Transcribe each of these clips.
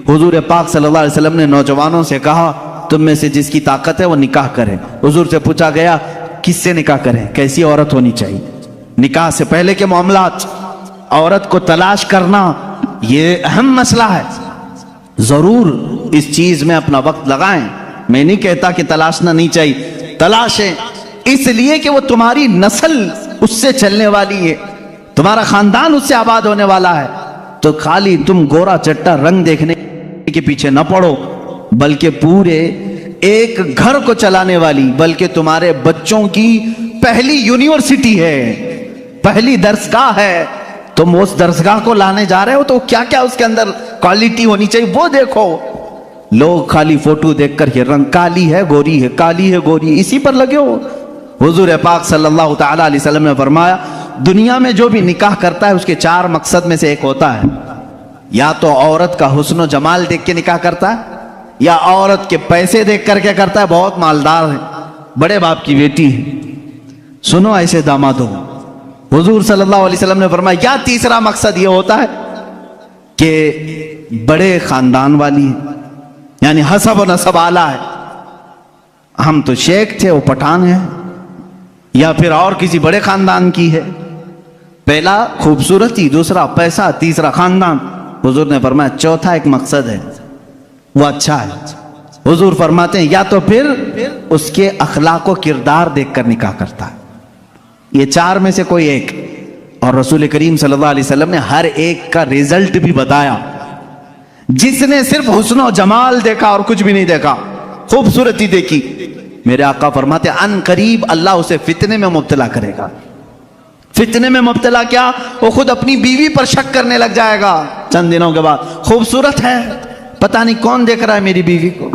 حضور پاک صلی اللہ علیہ وسلم نے نوجوانوں سے کہا تم میں سے جس کی طاقت ہے وہ نکاح کرے۔ حضور سے پوچھا گیا کس سے نکاح کریں، کیسی عورت ہونی چاہیے؟ نکاح سے پہلے کے معاملات، عورت کو تلاش کرنا یہ اہم مسئلہ ہے، ضرور اس چیز میں اپنا وقت لگائیں۔ میں نہیں کہتا کہ تلاشنا نہیں چاہیے، تلاشیں، اس لیے کہ وہ تمہاری نسل اس سے چلنے والی ہے، تمہارا خاندان اس سے آباد ہونے والا ہے۔ تو خالی تم گورا چٹا رنگ دیکھنے کے پیچھے نہ پڑو، بلکہ پورے ایک گھر کو چلانے والی، بلکہ تمہارے بچوں کی پہلی یونیورسٹی ہے، پہلی درسگاہ ہے، تم اس درسگاہ کو لانے جا رہے ہو تو کیا کیا اس کے اندر کوالٹی ہونی چاہیے وہ دیکھو۔ لوگ خالی فوٹو دیکھ کر یہ رنگ کالی ہے گوری ہے، کالی ہے گوری، اسی پر لگے ہو۔ حضور پاک صلی اللہ تعالی علیہ وسلم نے فرمایا دنیا میں جو بھی نکاح کرتا ہے اس کے 4 مقصد میں سے ایک ہوتا ہے، یا تو عورت کا حسن و جمال دیکھ کے نکاح کرتا ہے، یا عورت کے پیسے دیکھ کر کے کرتا ہے، بہت مالدار ہے، بڑے باپ کی بیٹی ہے، سنو ایسے داماد ہو۔ حضور صلی اللہ علیہ وسلم نے فرمایا یا تیسرا مقصد یہ ہوتا ہے کہ بڑے خاندان والی ہے، یعنی حسب و نسب اعلیٰ ہے، ہم تو شیخ تھے وہ پٹھان ہے، یا پھر اور کسی بڑے خاندان کی ہے۔ پہلا خوبصورتی، دوسرا پیسہ، تیسرا خاندان۔ حضور نے فرمایا چوتھا ایک مقصد ہے وہ اچھا ہے۔ حضور فرماتے ہیں یا تو پھر اس کے اخلاق و کردار دیکھ کر نکاح کرتا ہے، یہ 4 میں سے کوئی ایک۔ اور رسول کریم صلی اللہ علیہ وسلم نے ہر ایک کا ریزلٹ بھی بتایا۔ جس نے صرف حسن و جمال دیکھا اور کچھ بھی نہیں دیکھا، خوبصورتی دیکھی، میرے آقا فرماتے ہیں ان قریب اللہ اسے فتنے میں مبتلا کرے گا۔ فتنے میں مبتلا کیا؟ وہ خود اپنی بیوی پر شک کرنے لگ جائے گا چند دنوں کے بعد، خوبصورت ہے، پتہ نہیں کون دیکھ رہا ہے میری بیوی کو،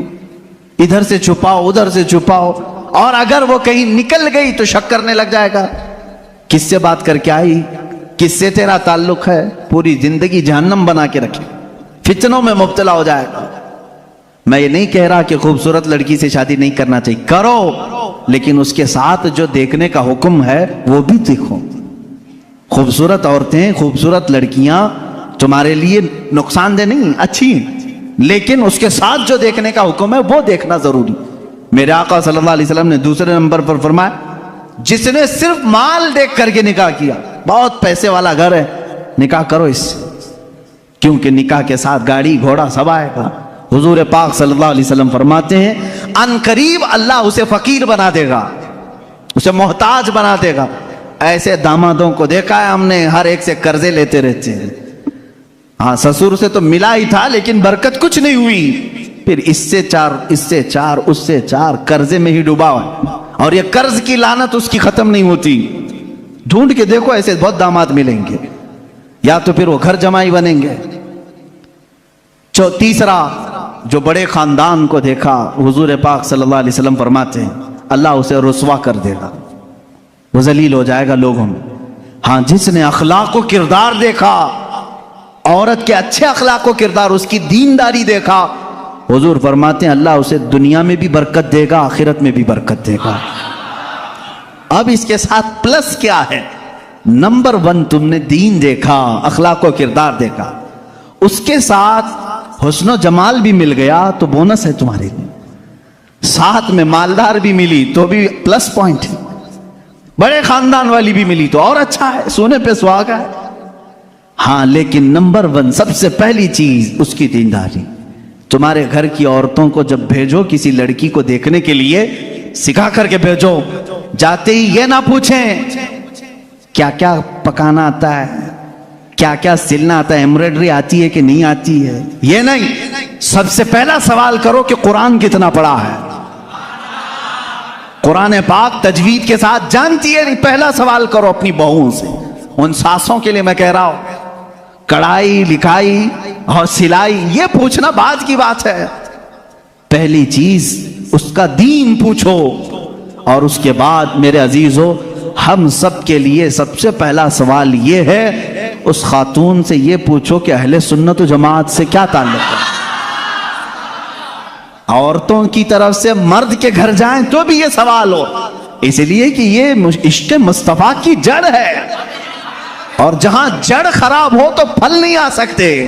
ادھر سے چھپاؤ ادھر سے چھپاؤ، اور اگر وہ کہیں نکل گئی تو شک کرنے لگ جائے گا کس سے بات کر کے آئی، کس سے تیرا تعلق ہے، پوری زندگی جہنم بنا کے رکھے، فتنوں میں مبتلا ہو جائے گا۔ میں یہ نہیں کہہ رہا کہ خوبصورت لڑکی سے شادی نہیں کرنا چاہیے، کرو، لیکن اس کے ساتھ جو دیکھنے کا حکم ہے وہ بھی دیکھو۔ خوبصورت عورتیں، خوبصورت لڑکیاں تمہارے لیے نقصان دہ نہیں، اچھی ہیں، لیکن اس کے ساتھ جو دیکھنے کا حکم ہے وہ دیکھنا ضروری۔ میرے آقا صلی اللہ علیہ وسلم نے دوسرے نمبر پر فرمایا جس نے صرف مال دیکھ کر کے نکاح کیا، بہت پیسے والا گھر ہے، نکاح کرو اس سے، کیونکہ نکاح کے ساتھ گاڑی گھوڑا سب آئے گا۔ حضور پاک صلی اللہ علیہ وسلم فرماتے ہیں ان قریب اللہ اسے فقیر بنا دے گا، اسے محتاج بنا دے گا۔ ایسے دامادوں کو دیکھا ہے ہم نے، ہر ایک سے قرضے لیتے رہتے ہیں، ہاں سسر سے تو ملا ہی تھا لیکن برکت کچھ نہیں ہوئی، پھر اس سے 4 اس سے 4 اس سے 4 قرضے میں ہی ڈوبا ہے، اور یہ قرض کی لعنت اس کی ختم نہیں ہوتی۔ ڈھونڈ کے دیکھو ایسے بہت داماد ملیں گے، یا تو پھر وہ گھر جمائی بنیں گے۔ تیسرا جو بڑے خاندان کو دیکھا، حضور پاک صلی اللہ علیہ وسلم فرماتے ہیں اللہ اسے رسوا کر دے گا، وہ ذلیل ہو جائے گا لوگوں میں۔ ہاں جس نے اخلاق و کردار دیکھا، عورت کے اچھے اخلاق و کردار، اس کی دینداری دیکھا، حضور فرماتے ہیں اللہ اسے دنیا میں بھی برکت دے گا، آخرت میں بھی برکت دے گا۔ اب اس کے ساتھ پلس کیا ہے؟ نمبر 1 تم نے دین دیکھا، اخلاق و کردار دیکھا، اس کے ساتھ حسن و جمال بھی مل گیا تو بونس ہے تمہارے لیے، ساتھ میں مالدار بھی ملی تو بھی پلس پوائنٹ ہے، بڑے خاندان والی بھی ملی تو اور اچھا ہے، سونے پہ سہاگا ہے۔ ہاں لیکن نمبر 1 سب سے پہلی چیز اس کی دینداری۔ تمہارے گھر کی عورتوں کو جب بھیجو کسی لڑکی کو دیکھنے کے لیے، سکھا کر کے بھیجو، جاتے ہی یہ نہ پوچھیں کیا کیا پکانا آتا ہے، کیا کیا سلنا آتا ہے، ایمبرائڈری آتی ہے کہ نہیں آتی ہے، یہ نہیں، سب سے پہلا سوال کرو کہ قرآن کتنا پڑھا ہے، قرآن پاک تجوید کے ساتھ جانتی ہے نہیں، پہلا سوال کرو اپنی بہوؤں سے۔ ان ساسوں کے لیے میں کہہ رہا ہوں، کڑھائی لکھائی اور سلائی یہ پوچھنا بعد کی بات ہے، پہلی چیز اس کا دین پوچھو، اور اس کے بعد میرے عزیزو ہم سب کے لیے سب سے پہلا سوال یہ ہے اس خاتون سے یہ پوچھو کہ اہل سنت و جماعت سے کیا تعلق ہے۔ عورتوں کی طرف سے مرد کے گھر جائیں تو بھی یہ سوال ہو، اس لیے کہ یہ عشق مصطفیٰ کی جڑ ہے، اور جہاں جڑ خراب ہو تو پھل نہیں آ سکتے۔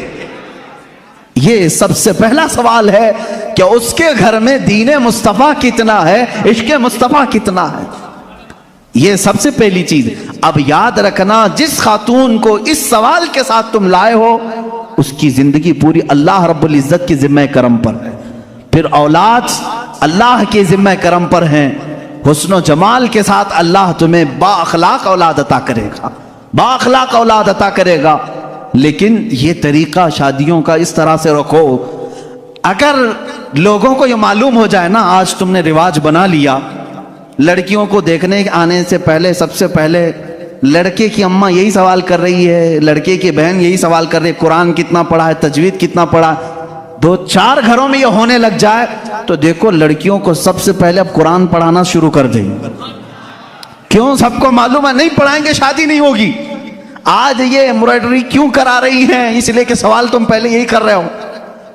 یہ سب سے پہلا سوال ہے کہ اس کے گھر میں دین مصطفیٰ کتنا ہے، عشق مصطفیٰ کتنا ہے، یہ سب سے پہلی چیز۔ اب یاد رکھنا، جس خاتون کو اس سوال کے ساتھ تم لائے ہو، اس کی زندگی پوری اللہ رب العزت کی ذمہ کرم پر ہے، پھر اولاد اللہ کے ذمہ کرم پر ہیں، حسن و جمال کے ساتھ اللہ تمہیں با اخلاق اولاد عطا کرے گا، با اخلاق اولاد عطا کرے گا۔ لیکن یہ طریقہ شادیوں کا اس طرح سے رکھو، اگر لوگوں کو یہ معلوم ہو جائے نا، آج تم نے رواج بنا لیا، لڑکیوں کو دیکھنے آنے سے پہلے سب سے پہلے لڑکے کی اماں یہی سوال کر رہی ہے، لڑکے کی بہن یہی سوال کر رہی ہے، قرآن کتنا پڑھا ہے، تجوید کتنا پڑھا ہے، 2-4 گھروں میں یہ ہونے لگ جائے تو دیکھو لڑکیوں کو سب سے پہلے اب قرآن پڑھانا شروع کر دیں۔ کیوں؟ سب کو معلوم ہے نہیں پڑھائیں گے شادی نہیں ہوگی۔ آج یہ ایمبرائڈری کیوں کرا رہی ہیں؟ اس لیے کہ سوال تم پہلے یہی کر رہے ہو،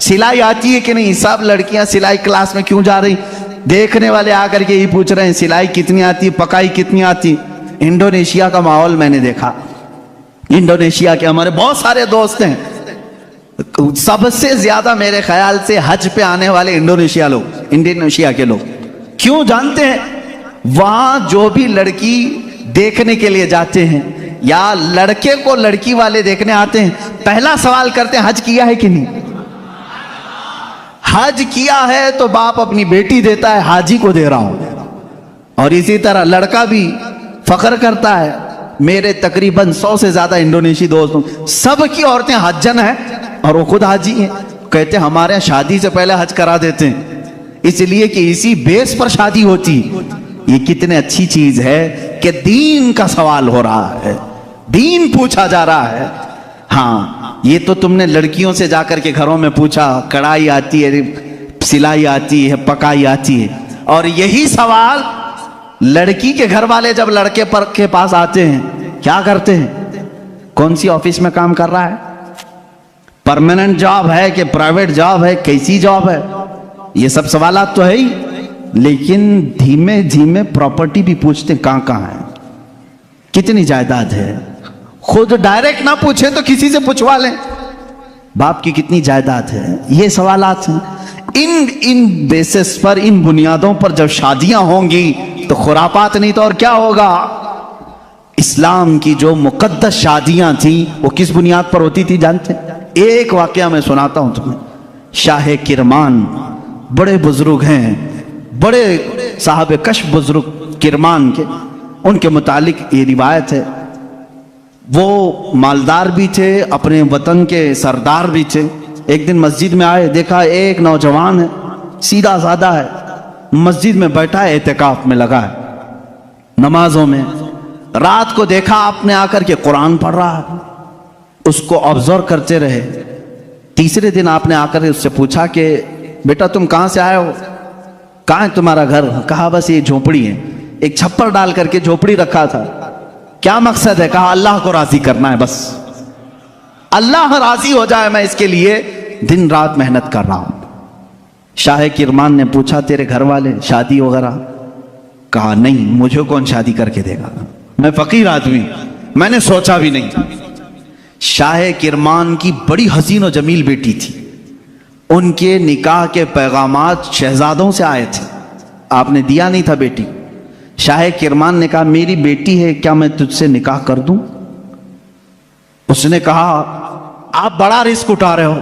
سلائی آتی ہے کہ نہیں؟ سب لڑکیاں سلائی کلاس میں کیوں جا رہی؟ دیکھنے والے آ کر کے یہی پوچھ رہے ہیں سلائی کتنی آتی، پکائی کتنی آتی۔ انڈونیشیا کا ماحول میں نے دیکھا، انڈونیشیا کے ہمارے بہت سارے دوست ہیں، سب سے زیادہ میرے خیال سے حج پہ آنے والے انڈونیشیا کے لوگ، کیوں جانتے ہیں؟ وہاں جو بھی لڑکی دیکھنے کے لیے جاتے ہیں یا لڑکے کو لڑکی والے دیکھنے آتے ہیں، پہلا سوال کرتے ہیں حج کیا ہے کہ نہیں؟ حج کیا ہے تو باپ اپنی بیٹی دیتا ہے، حاجی کو دے رہا ہوں۔ اور اسی طرح لڑکا بھی فخر کرتا ہے، میرے تقریباً 100 سے زیادہ انڈونیشی دوست ہوں، سب کی عورتیں حجن ہیں اور وہ خود حاجی ہیں، کہتے ہیں ہمارے یہاں شادی سے پہلے حج کرا دیتے ہیں، اس لیے کہ اسی بیس پر شادی ہوتی۔ یہ کتنے اچھی چیز ہے کہ دین کا سوال ہو رہا ہے، دین پوچھا جا رہا ہے۔ ہاں یہ تو تم نے لڑکیوں سے جا کر کے گھروں میں پوچھا، کڑھائی آتی ہے، سلائی آتی ہے، پکائی آتی ہے، اور یہی سوال لڑکی کے گھر والے جب لڑکے پر کے پاس آتے ہیں کیا کرتے ہیں؟ کون سی آفس میں کام کر رہا ہے، پرماننٹ جاب ہے کہ پرائیویٹ جاب ہے، کیسی جاب ہے، یہ سب سوالات تو ہے ہی، لیکن دھیمے دھیمے پراپرٹی بھی پوچھتے ہیں، کہاں کہاں ہے، کتنی جائیداد ہے، خود ڈائریکٹ نہ پوچھیں تو کسی سے پوچھوا لیں، باپ کی کتنی جائیداد ہے، یہ سوالات ہیں۔ ان بیسس پر، ان بنیادوں پر جب شادیاں ہوں گی تو خرافات نہیں تو اور کیا ہوگا۔ اسلام کی جو مقدس شادیاں تھیں وہ کس بنیاد پر ہوتی تھی جانتے ہیں؟ ایک واقعہ میں سناتا ہوں تمہیں۔ شاہ کرمان بڑے بزرگ ہیں، بڑے صاحب کشف بزرگ کرمان کے، ان کے متعلق یہ روایت ہے، وہ مالدار بھی تھے، اپنے وطن کے سردار بھی تھے۔ ایک دن مسجد میں آئے، دیکھا ایک نوجوان ہے، سیدھا سادہ ہے، مسجد میں بیٹھا ہے، اعتکاف میں لگا ہے، نمازوں میں۔ رات کو دیکھا آپ نے آ کر کے قرآن پڑھ رہا ہے، اس کو آبزرو کرتے رہے۔ تیسرے دن آپ نے آ کر اس سے پوچھا کہ بیٹا تم کہاں سے آئے ہو، کہاں ہے تمہارا گھر؟ کہا بس یہ جھونپڑی ہے، ایک چھپر ڈال کر کے جھونپڑی رکھا تھا۔ کیا مقصد ہے؟ کہا اللہ کو راضی کرنا ہے، بس اللہ راضی ہو جائے، میں اس کے لیے دن رات محنت کر رہا ہوں۔ شاہ کرمان نے پوچھا تیرے گھر والے شادی وغیرہ؟ کہا نہیں، مجھے کون شادی کر کے دے گا، میں فقیر آدمی، میں نے سوچا بھی نہیں۔ شاہ کرمان کی بڑی حسین و جمیل بیٹی تھی، ان کے نکاح کے پیغامات شہزادوں سے آئے تھے، آپ نے دیا نہیں تھا بیٹی۔ شاہ کرمان نے کہا میری بیٹی ہے، کیا میں تجھ سے نکاح کر دوں؟ اس نے کہا آپ بڑا رسک اٹھا رہے ہو،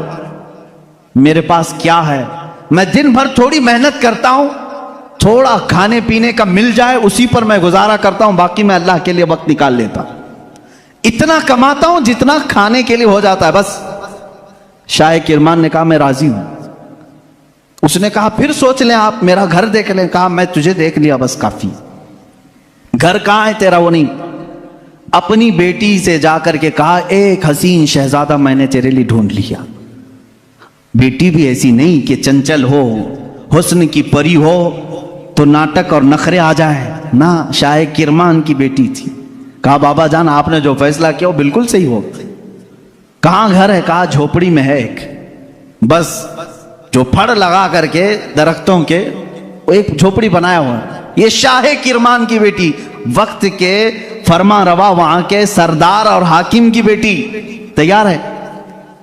میرے پاس کیا ہے، میں دن بھر تھوڑی محنت کرتا ہوں، تھوڑا کھانے پینے کا مل جائے اسی پر میں گزارا کرتا ہوں، باقی میں اللہ کے لیے وقت نکال لیتا ہوں، اتنا کماتا ہوں جتنا کھانے کے لیے ہو جاتا ہے بس۔ شاہ کرمان نے کہا میں راضی ہوں۔ اس نے کہا پھر سوچ لیں آپ، میرا گھر دیکھ لیں۔ کہا میں تجھے دیکھ لیا بس کافی، گھر کہاں ہے تیرا؟ وہ نہیں۔ اپنی بیٹی سے جا کر کے کہا ایک حسین شہزادہ میں نے تیرے لیے ڈھونڈ لیا۔ بیٹی بھی ایسی نہیں کہ چنچل ہو، حسن کی پری ہو تو ناٹک اور نخرے آ جائے، نہ، شاہ کرمان کی بیٹی تھی۔ کہا بابا جان آپ نے جو فیصلہ کیا وہ بالکل صحیح ہو۔ کہاں گھر ہے؟ کہا جھوپڑی میں ہے ایک، بس جو پھڑ لگا کر کے درختوں کے ایک جھوپڑی بنایا ہوا ہے۔ یہ شاہ کرمان کی بیٹی، وقت کے فرما روا وہاں کے سردار اور حاکم کی بیٹی تیار ہے۔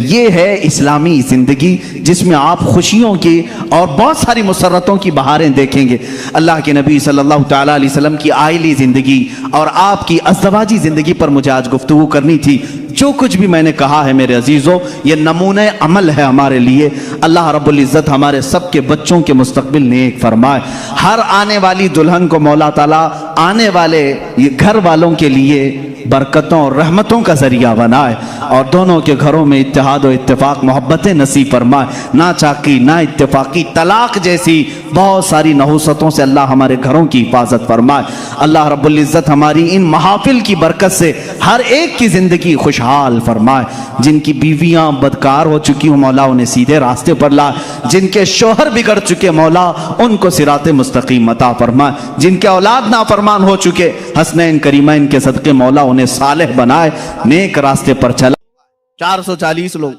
یہ ہے اسلامی زندگی جس میں آپ خوشیوں کی اور بہت ساری مسرتوں کی بہاریں دیکھیں گے۔ اللہ کے نبی صلی اللہ تعالیٰ علیہ وسلم کی عائلی زندگی اور آپ کی ازدواجی زندگی پر مجھے آج گفتگو کرنی تھی۔ جو کچھ بھی میں نے کہا ہے میرے عزیزوں، یہ نمونہ عمل ہے ہمارے لیے۔ اللہ رب العزت ہمارے سب کے بچوں کے مستقبل نیک فرمائے۔ ہر آنے والی دلہن کو مولا تعالیٰ آنے والے گھر والوں کے لیے برکتوں اور رحمتوں کا ذریعہ بنائے، اور دونوں کے گھروں میں اتحاد و اتفاق محبتیں نصیب فرمائے۔ نہ چاکی نہ اتفاقی طلاق جیسی بہت ساری نحوستوں سے اللہ ہمارے گھروں کی حفاظت فرمائے۔ اللہ رب العزت ہماری ان محافل کی برکت سے ہر ایک کی زندگی خوشحال فرمائے۔ جن کی بیویاں بدکار ہو چکی ہوں مولا انہیں سیدھے راستے پر لائے، جن کے شوہر بگڑ چکے مولا ان کو صراط مستقیم عطا فرمائے، جن کے اولاد نافرمان ہو چکے حسنین کریمین کے صدقے مولا انہیں صالح بنائے، نیک راستے پر چلا۔ 440 لوگ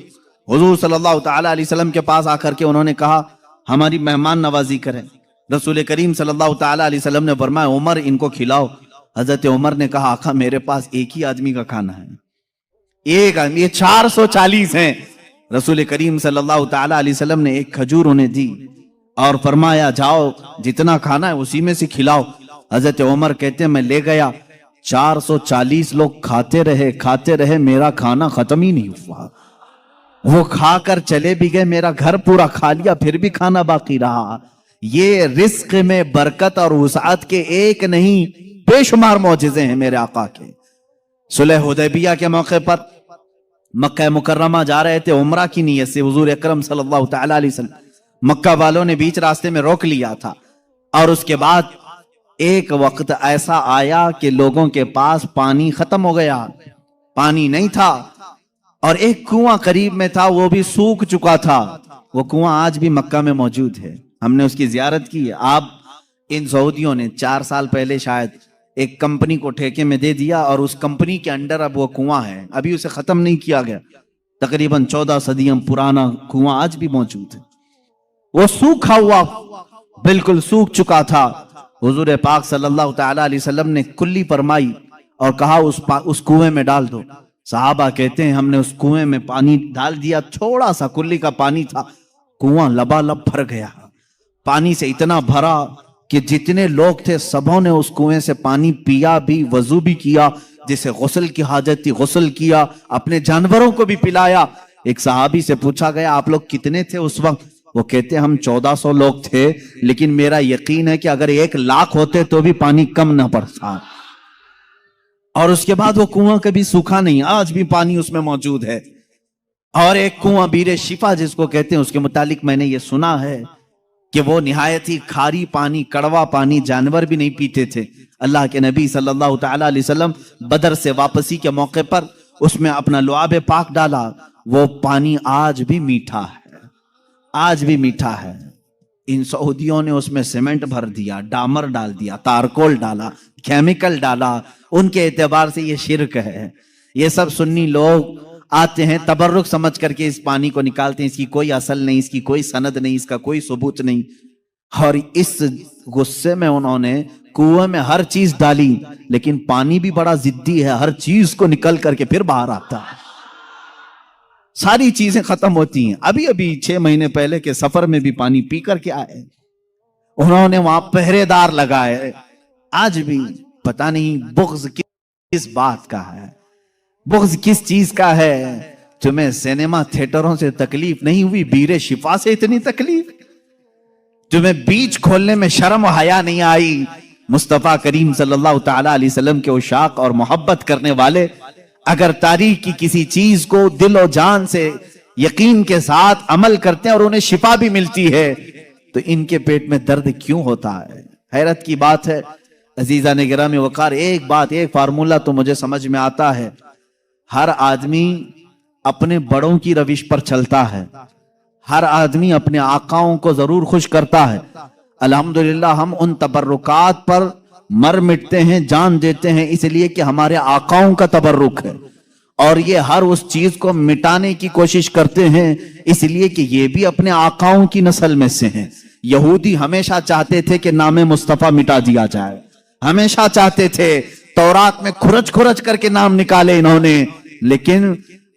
حضور صلی اللہ تعالیٰ علیہ وسلم کے پاس آ کر کے انہوں نے کہا ہماری مہمان نوازی کریں۔ رسول کریم صلی اللہ تعالیٰ علیہ وسلم نے فرمایا عمر ان کو کھلاؤ۔ حضرت عمر نے کہا آقا میرے پاس ایک ہی آدمی کا کھانا ہے، ایک آدمی، یہ 440 ہیں۔ رسول کریم صلی اللہ تعالیٰ علیہ وسلم نے ایک کھجور انہیں دی اور فرمایا جاؤ جتنا کھانا ہے اسی میں سے کھلاؤ۔ حضرت عمر کہتے ہیں میں لے گیا، 440 لوگ کھاتے رہے، میرا کھانا ختم ہی نہیں ہوا۔ وہ کھا کر چلے بھی گئے، میرا گھر پورا کھا لیا، پھر بھی کھانا باقی رہا۔ یہ رزق میں برکت اور وسعت کے ایک نہیں بے شمار معجزے ہیں میرے آقا کے۔ صلح حدیبیہ کے موقع پر مکہ مکرمہ جا رہے تھے عمرہ کی نیت سے، حضور اکرم صلی اللہ تعالیٰ علیہ وسلم مکہ والوں نے بیچ راستے میں روک لیا تھا، اور اس کے بعد ایک وقت ایسا آیا کہ لوگوں کے پاس پانی ختم ہو گیا، پانی نہیں تھا، اور ایک کنواں قریب میں تھا وہ بھی سوکھ چکا تھا۔ وہ کنواں آج بھی مکہ میں موجود ہے، ہم نے اس کی زیارت کی ہے۔ آپ ان سعودیوں نے 4 سال پہلے شاید ایک کمپنی کو ٹھیکے میں دے دیا، اور اس کمپنی کے انڈر اب وہ کنواں ہے، ابھی اسے ختم نہیں کیا گیا، تقریباً 14 صدیاں پرانا کنواں آج بھی موجود ہے۔ وہ سوکھا ہوا بالکل سوکھ چکا تھا۔ حضور پاک صلی اللہ تعالیٰ علیہ وسلم نے کلی فرمائی اور کہا اس کنویں میں ڈال دو۔ صحابہ کہتے ہیں ہم نے اس کنویں میں پانی ڈال دیا، تھوڑا سا کلی کا پانی تھا، کنواں لبالب بھر گیا، پانی سے اتنا بھرا کہ جتنے لوگ تھے سبوں نے اس کنویں سے پانی پیا بھی، وضو بھی کیا، جسے غسل کی حاجت تھی غسل کیا، اپنے جانوروں کو بھی پلایا۔ ایک صحابی سے پوچھا گیا آپ لوگ کتنے تھے اس وقت؟ وہ کہتے ہیں ہم 1400 لوگ تھے، لیکن میرا یقین ہے کہ اگر 1 لاکھ ہوتے تو بھی پانی کم نہ پڑتا۔ اور اس کے بعد وہ کنواں کبھی سوکھا نہیں، آج بھی پانی اس میں موجود ہے۔ اور ایک کنواں بیر شفا جس کو کہتے ہیں، اس کے متعلق میں نے یہ سنا ہے کہ وہ نہایت ہی کھاری پانی، کڑوا پانی، جانور بھی نہیں پیتے تھے۔ اللہ کے نبی صلی اللہ تعالیٰ علیہ وسلم بدر سے واپسی کے موقع پر اس میں اپنا لعاب پاک ڈالا، وہ پانی آج بھی میٹھا ہے، آج بھی میٹھا ہے۔ ان سعودیوں نے اس میں سیمنٹ بھر دیا، ڈامر ڈال دیا، تارکول ڈالا، کیمیکل ڈالا، ان کے اعتبار سے یہ شرک ہے۔ یہ سب سنی لوگ آتے ہیں تبرک سمجھ کر کے اس پانی کو نکالتے ہیں، اس کی کوئی اصل نہیں، اس کی کوئی سند نہیں، اس کا کوئی ثبوت نہیں، اور اس غصے میں انہوں نے کنویں میں ہر چیز ڈالی، لیکن پانی بھی بڑا ضدی ہے، ہر چیز کو نکل کر کے پھر باہر آتا ہے، ساری چیزیں ختم ہوتی ہیں۔ ابھی 6 مہینے پہلے کے سفر میں بھی پانی پی کر کے آئے، انہوں نے وہاں پہرے دار لگائے۔ آج بھی پتہ نہیں بغض کس بات کا ہے، بغض کس چیز کا ہے۔ تمہیں سینما تھیٹروں سے تکلیف نہیں ہوئی، بیر شفا سے اتنی تکلیف؟ تمہیں بیچ کھولنے میں شرم و حیا نہیں آئی؟ مصطفیٰ کریم صلی اللہ تعالیٰ علیہ وسلم کے عشاق اور محبت کرنے والے اگر تاریخ کی کسی چیز کو دل و جان سے یقین کے ساتھ عمل کرتے ہیں اور انہیں شفا بھی ملتی ہے، تو ان کے پیٹ میں درد کیوں ہوتا ہے؟ حیرت کی بات ہے۔ عزیزان گرامی وقار، ایک بات، ایک فارمولہ تو مجھے سمجھ میں آتا ہے، ہر آدمی اپنے بڑوں کی روش پر چلتا ہے، ہر آدمی اپنے آقاؤں کو ضرور خوش کرتا ہے۔ الحمدللہ ہم ان تبرکات پر مر مٹتے ہیں، جان دیتے ہیں، اس لیے کہ ہمارے آقاؤں کا تبرک ہے، اور یہ ہر اس چیز کو مٹانے کی کوشش کرتے ہیں اس لیے کہ یہ بھی اپنے آقاؤں کی نسل میں سے ہیں۔ یہودی ہمیشہ چاہتے تھے کہ نام مصطفیٰ مٹا دیا جائے، ہمیشہ چاہتے تھے، تورات میں کھرچ کر کے نام نکالے انہوں نے، لیکن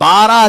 12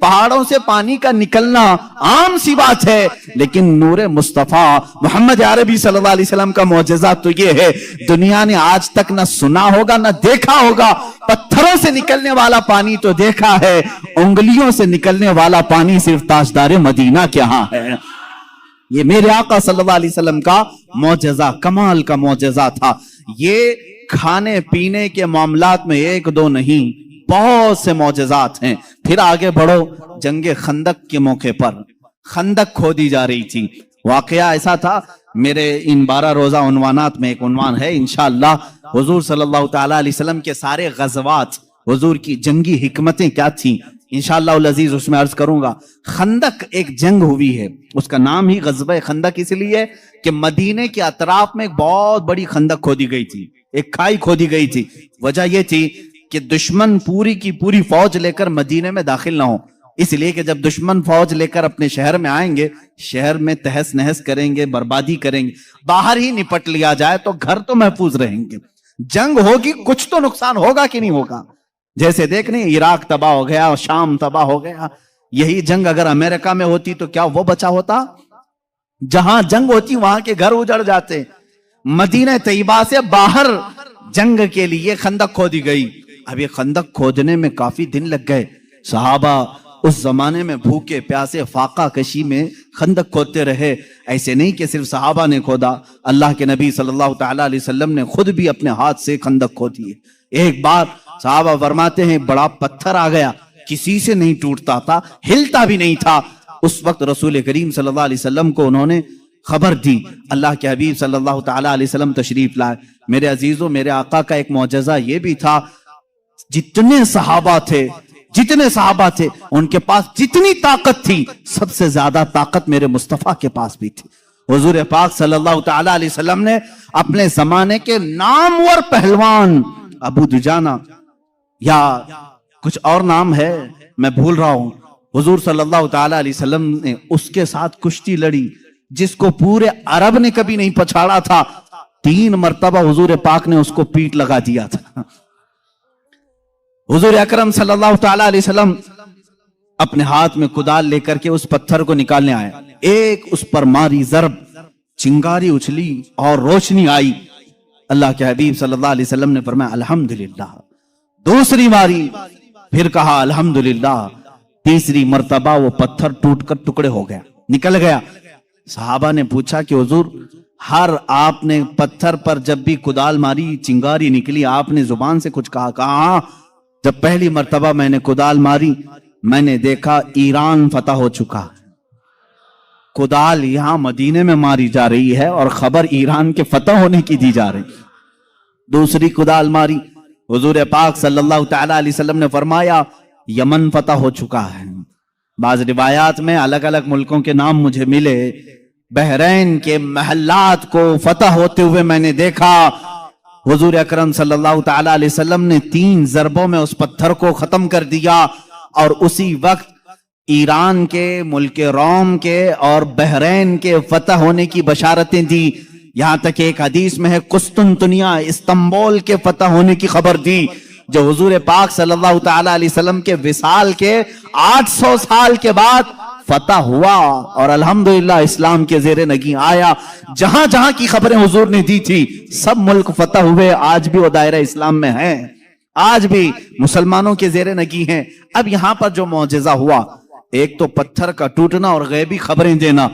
پہاڑوں سے پانی کا نکلنا عام سی بات ہے، لیکن نور مصطفیٰ محمد عربی صلی اللہ علیہ وسلم کا معجزہ تو یہ ہے، دنیا نے آج تک نہ سنا ہوگا نہ دیکھا ہوگا۔ پتھروں سے نکلنے والا پانی تو دیکھا ہے، انگلیوں سے نکلنے والا پانی صرف تاجدار مدینہ کے ہاں ہے۔ یہ میرے آقا صلی اللہ علیہ وسلم کا معجزہ، کمال کا معجزہ تھا۔ یہ کھانے پینے کے معاملات میں ایک دو نہیں، بہت سے معجزات ہیں۔ پھر آگے بڑھو، جنگ خندق کے موقع پر خندق کھودی جا رہی تھی۔ واقعہ ایسا تھا، میرے ان 12 روزہ عنوانات میں ایک عنوان ہے انشاءاللہ، حضور صلی اللہ تعالیٰ علیہ وسلم کے سارے غزوات، حضور کی جنگی حکمتیں کیا تھیں، انشاءاللہ العزیز اس میں عرض کروں گا۔ خندق ایک جنگ ہوئی ہے، اس کا نام ہی غزوہ خندق اس لیے کہ مدینے کے اطراف میں ایک بہت بڑی خندق کھودی گئی تھی، ایک کھائی کھودی گئی تھی۔ وجہ یہ تھی کہ دشمن پوری کی پوری فوج لے کر مدینے میں داخل نہ ہو، اس لیے کہ جب دشمن فوج لے کر اپنے شہر میں آئیں گے، شہر میں تہس نہس کریں گے، بربادی کریں گے، باہر ہی نپٹ لیا جائے تو گھر تو محفوظ رہیں گے۔ جنگ ہوگی، کچھ تو نقصان ہوگا کہ نہیں ہوگا؟ جیسے دیکھنے عراق تباہ ہو گیا، شام تباہ ہو گیا۔ یہی جنگ اگر امریکہ میں ہوتی تو کیا وہ بچا ہوتا؟ جہاں جنگ ہوتی وہاں کے گھر اجڑ جاتے۔ مدینہ طیبہ سے باہر جنگ کے لیے خندق کھودی گئی۔ اب یہ خندق کھودنے میں کافی دن لگ گئے۔ صحابہ اس زمانے میں بھوکے پیاسے فاقہ کشی میں خندق کھودتے رہے۔ ایسے نہیں کہ صرف صحابہ نے کھودا، اللہ کے نبی صلی اللہ تعالیٰ علیہ وسلم نے خود بھی اپنے ہاتھ سے خندق کھودی ہے۔ ایک بار صحابہ فرماتے ہیں بڑا پتھر آ گیا، کسی سے نہیں ٹوٹتا تھا، ہلتا بھی نہیں تھا۔ اس وقت رسول کریم صلی اللہ علیہ وسلم کو انہوں نے خبر دی، اللہ کے حبیب صلی اللہ تعالیٰ علیہ وسلم تشریف لائے۔ میرے عزیزوں، میرے آقا کا ایک معجزہ یہ بھی تھا، جتنے صحابہ تھے ان کے پاس جتنی طاقت تھی، سب سے زیادہ طاقت میرے مصطفیٰ کے پاس بھی تھی۔ حضور پاک صلی اللہ تعالیٰ علیہ وسلم نے اپنے زمانے کے نامور پہلوان ابو دجانہ یا کچھ اور نام ہے میں بھول رہا ہوں، حضور صلی اللہ تعالیٰ علیہ وسلم نے اس کے ساتھ کشتی لڑی جس کو پورے عرب نے کبھی نہیں پچھاڑا تھا۔ 3 مرتبہ حضور پاک نے اس کو پیٹ لگا دیا تھا۔ حضور اکرم صلی اللہ تعالیٰ علیہ وسلم اپنے ہاتھ میں کدال لے کر کے اس پتھر کو نکالنے آئے، ایک اس پر ماری ضرب، چنگاری اچھلی اور روشنی آئی۔ اللہ کے حبیب صلی اللہ علیہ وسلم نے فرمایا الحمدللہ۔ دوسری ماری، پھر کہا الحمدللہ۔ تیسری مرتبہ وہ پتھر ٹوٹ کر ٹکڑے ہو گیا، نکل گیا۔ صحابہ نے پوچھا کہ حضور، ہر آپ نے پتھر پر جب بھی کدال ماری چنگاری نکلی، آپ نے زبان سے کچھ کہا؟ ہاں، جب پہلی مرتبہ میں نے کدال ماری میں نے دیکھا ایران فتح ہو چکا۔ کدال یہاں مدینے میں ماری جا رہی ہے اور خبر ایران کے فتح ہونے کی دی جا رہی۔ دوسری کدال ماری، حضور پاک صلی اللہ تعالیٰ علیہ وسلم نے فرمایا یمن فتح ہو چکا ہے۔ بعض روایات میں الگ الگ ملکوں کے نام مجھے ملے، بحرین کے محلات کو فتح ہوتے ہوئے میں نے دیکھا۔ حضور اکرم صلی اللہ تعالیٰ علیہ وسلم نے 3 ضربوں میں اس پتھر کو ختم کر دیا، اور اسی وقت ایران کے، ملک روم کے اور بحرین کے فتح ہونے کی بشارتیں دی۔ یہاں تک ایک حدیث میں ہے قسطنطنیہ، استنبول کے فتح ہونے کی خبر دی، جو حضور پاک صلی اللہ تعالیٰ علیہ وسلم کے وصال کے 800 سال کے بعد فتح ہوا، اور الحمدللہ اسلام کے زیر نگیں آیا۔ جہاں جہاں کی خبریں حضور نے دی تھی سب ملک فتح ہوئے، آج بھی وہ دائرہ اسلام میں ہیں، آج بھی مسلمانوں کے زیر نگیں ہیں۔ اب یہاں پر جو معجزہ ہوا، ایک تو پتھر کا ٹوٹنا اور غیبی خبریں دینا،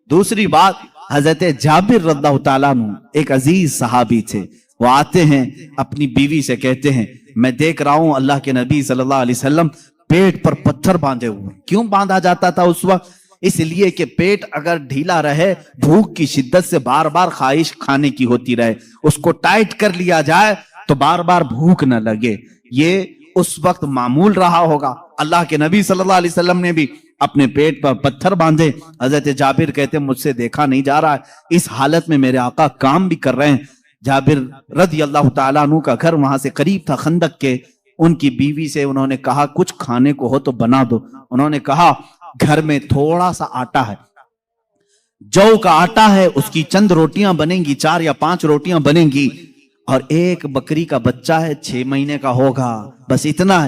دوسری بات حضرت جابر رضی اللہ تعالیٰ عنہ ایک عزیز صحابی تھے، وہ آتے ہیں اپنی بیوی سے کہتے ہیں میں دیکھ رہا ہوں اللہ کے نبی صلی اللہ علیہ وسلم پیٹ پر پتھر باندھے ہوئے۔ کیوں باندھا جاتا تھا اس وقت؟ اس لیے کہ پیٹ اگر ڈھیلا رہے، بھوک کی شدت سے بار بار خواہش کھانے کی ہوتی رہے، اس کو ٹائٹ کر لیا جائے تو بار بار بھوک نہ لگے۔ یہ اس وقت معمول رہا ہوگا۔ اللہ کے نبی صلی اللہ علیہ وسلم نے بھی اپنے پیٹ پر پتھر باندھے۔ حضرت جابر کہتے ہیں مجھ سے دیکھا نہیں جا رہا ہے، اس حالت میں میرے آقا کام بھی کر رہے ہیں۔ جابر رضی اللہ تعالیٰ عنہ کا گھر وہاں سے قریب تھا خندق کے۔ ان کی بیوی سے انہوں نے کہا کچھ کھانے کو ہو تو بنا دو۔ انہوں نے کہا گھر میں تھوڑا سا آٹا ہے، جو کا آٹا ہے، اس کی چند روٹیاں بنیں گی، 4 یا 5 روٹیاں بنیں گی، اور ایک بکری کا بچہ ہے 6 مہینے کا ہوگا، بس اتنا ہے،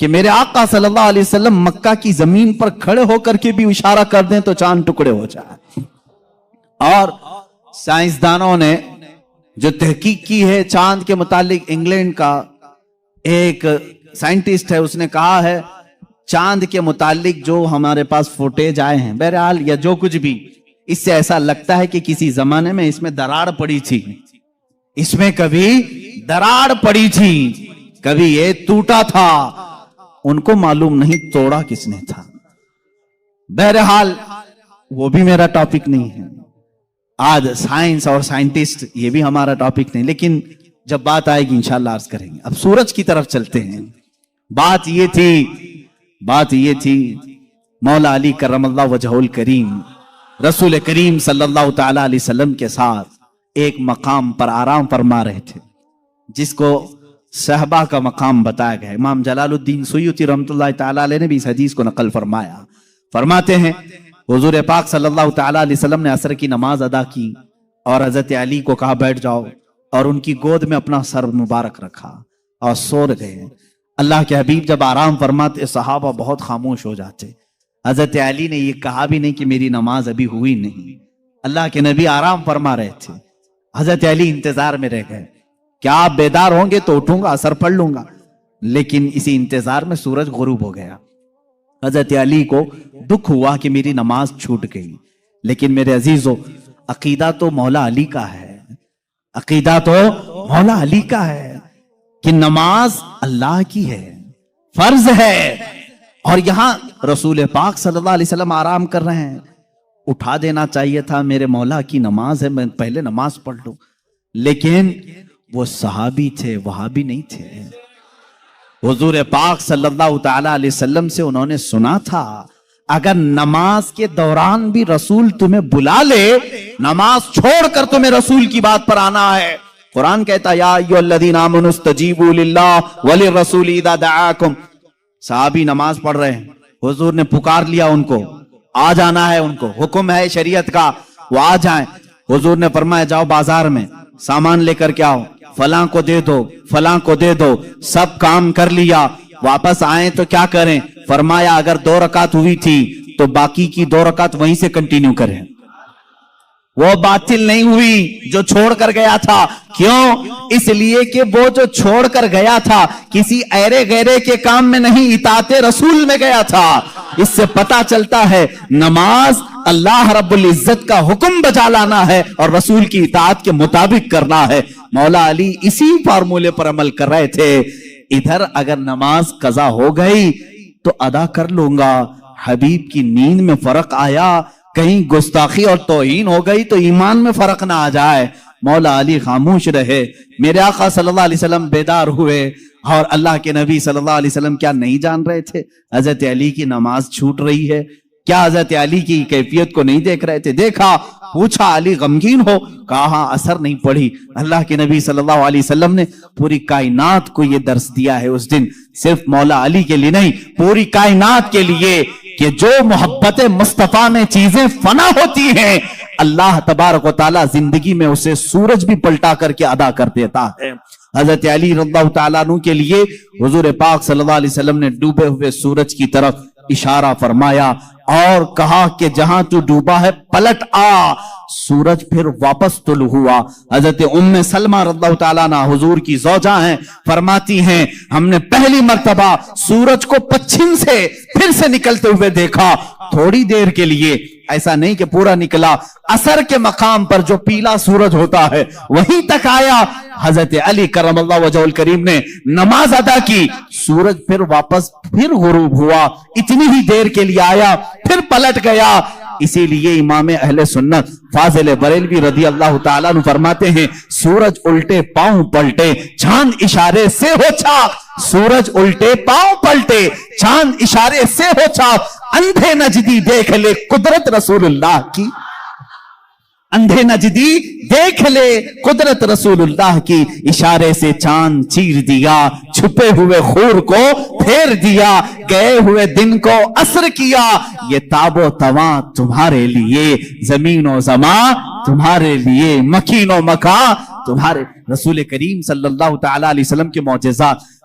کہ میرے آقا صلی اللہ علیہ وسلم مکہ کی زمین پر کھڑے ہو کر کے بھی اشارہ کر دیں تو چاند ٹکڑے ہو جائے. اور سائنسدانوں نے جو تحقیق کی ہے چاند کے متعلق، انگلینڈ کا ایک سائنٹسٹ ہے، اس نے کہا ہے چاند کے متعلق جو ہمارے پاس فوٹیج آئے ہیں بہرحال یا جو کچھ بھی، اس سے ایسا لگتا ہے کہ کسی زمانے میں اس میں دراڑ پڑی تھی، اس میں کبھی دراڑ پڑی تھی، کبھی یہ ٹوٹا تھا. ان کو معلوم نہیں توڑا کس نے تھا. بہرحال وہ بھی میرا ٹاپک نہیں ہے آج، سائنس اور سائنٹسٹ یہ بھی ہمارا ٹاپک نہیں، لیکن جب بات آئے گی انشاءاللہ عرض کریں گے. اب سورج کی طرف چلتے ہیں. بات یہ تھی مولا علی کرم اللہ وجہہ الکریم رسول کریم صلی اللہ تعالی علیہ وسلم کے ساتھ ایک مقام پر آرام فرما رہے تھے جس کو صحبہ کا مقام بتایا گیا. امام جلال الدین سیوطی رحمۃ اللہ تعالی علیہ نے بھی اس حدیث کو نقل فرمایا. فرماتے ہیں حضور پاک صلی اللہ تعالی علیہ وسلم نے عصر کی نماز ادا کی اور حضرت علی کو کہا بیٹھ جاؤ، اور ان کی گود میں اپنا سر مبارک رکھا اور سو گئے. اللہ کے حبیب جب آرام فرماتے صحابہ بہت خاموش ہو جاتے. حضرت علی نے یہ کہا بھی نہیں کہ میری نماز ابھی ہوئی نہیں، اللہ کے نبی آرام فرما رہے تھے. حضرت علی انتظار میں رہ گئے، کیا آپ بیدار ہوں گے تو اٹھوں گا اثر پڑھ لوں گا. لیکن اسی انتظار میں سورج غروب ہو گیا. حضرت علی کو دکھ ہوا کہ میری نماز چھوٹ گئی. لیکن میرے عزیزو، عقیدہ تو مولا علی کا ہے، عقیدہ تو مولا علی کا ہے کہ نماز اللہ کی ہے، فرض ہے. اور یہاں رسول پاک صلی اللہ علیہ وسلم آرام کر رہے ہیں. اٹھا دینا چاہیے تھا، میرے مولا کی نماز ہے، میں پہلے نماز پڑھ لوں. لیکن وہ صحابی تھے، وہابی نہیں تھے. حضور پاک صلی اللہ تعالی علیہ وسلم سے انہوں نے سنا تھا اگر نماز کے دوران بھی رسول تمہیں بلا لے، نماز چھوڑ کر تمہیں رسول کی بات پر آنا ہے. قرآن کہتا یا ایھا الذین آمنوا استجیبوا للہ وللرسول اذا دعاکم. صحابی نماز پڑھ رہے ہیں، حضور نے پکار لیا ان کو، آ جانا ہے، ان کو حکم ہے شریعت کا، وہ آ جائیں. حضور نے فرمایا جاؤ بازار میں سامان لے کر کے آؤ، فلاں کو دے دو، فلاں کو دے دو. سب کام کر لیا، واپس آئیں تو کیا کریں؟ فرمایا اگر 2 رکعت ہوئی تھی تو باقی کی 2 رکعت وہیں سے کنٹینیو کریں، وہ باطل نہیں ہوئی جو چھوڑ کر گیا تھا. کیوں؟ اس لیے کہ وہ جو چھوڑ کر گیا تھا کسی ایرے غیرے کے کام میں نہیں، اطاعت رسول میں گیا تھا. اس سے پتا چلتا ہے نماز اللہ رب العزت کا حکم بجا لانا ہے اور رسول کی اطاعت کے مطابق کرنا ہے. مولا علی اسی فارمولے پر عمل کر رہے تھے. ادھر اگر نماز قضا ہو گئی تو ادا کر لوں گا، حبیب کی نیند میں فرق آیا، کہیں گستاخی اور توہین ہو گئی تو ایمان میں فرق نہ آ جائے. مولا علی خاموش رہے. میرے آقا صلی اللہ علیہ وسلم بیدار ہوئے اور اللہ کے نبی صلی اللہ علیہ وسلم کیا نہیں جان رہے تھے حضرت علی کی نماز چھوٹ رہی ہے؟ کیا حضرت علی کی کیفیت کو نہیں دیکھ رہے تھے؟ دیکھا، پوچھا علی غمگین ہو؟ کہا اثر نہیں پڑی. اللہ کے نبی صلی اللہ علیہ وسلم نے پوری کائنات کو یہ درس دیا ہے اس دن، صرف مولا علی کے لیے نہیں، پوری کائنات کے لیے، کہ جو محبت مصطفیٰ میں چیزیں فنا ہوتی ہیں اللہ تبارک و تعالی زندگی میں اسے سورج بھی پلٹا کر کے ادا کر دیتا ہے. حضرت علی رضی اللہ تعالیٰ عنہ کے لیے حضور پاک صلی اللہ علیہ وسلم نے ڈوبے ہوئے سورج کی طرف اشارہ فرمایا اور کہا کہ جہاں تو ڈوبا ہے پلٹ آ. سورج پھر واپس طلوع ہوا. حضرت ام سلمہ رضی اللہ تعالیٰ عنہ حضور کی زوجہ ہیں، فرماتی ہیں ہم نے پہلی مرتبہ سورج کو پچھم سے پھر سے نکلتے ہوئے دیکھا، تھوڑی دیر کے لیے، ایسا نہیں کہ پورا نکلا. عصر کے مقام پر جو پیلا سورج ہوتا ہے وہیں تک آیا. حضرت علی کرم اللہ وجہہ الکریم نے نماز ادا کی، سورج پھر واپس پھر غروب ہوا، اتنی ہی دیر کے لیے آیا پھر پلٹ گیا. اسی لیے امام اہل سنت فاضل بریلوی رضی اللہ تعالیٰ عنہ فرماتے ہیں سورج الٹے پاؤں پلٹے، چاند اشارے سے ہو چاک. سورج الٹے پاؤں پلٹے، چاند اشارے سے ہو چاک. اندھے نجدی دیکھ لے قدرت رسول اللہ کی، اندھے نجدی دیکھ لے قدرت رسول اللہ کی. اشارے سے چاند چیر دیا، چھپے ہوئے خور کو پھیر دیا، گئے ہوئے دن کو عصر کیا. یہ تاب و تواں تمہارے لیے، زمین و زمان تمہارے لیے، مکین و مکان تمہارے. رسول کریم صلی اللہ تعالی علیہ وسلم کے معجزات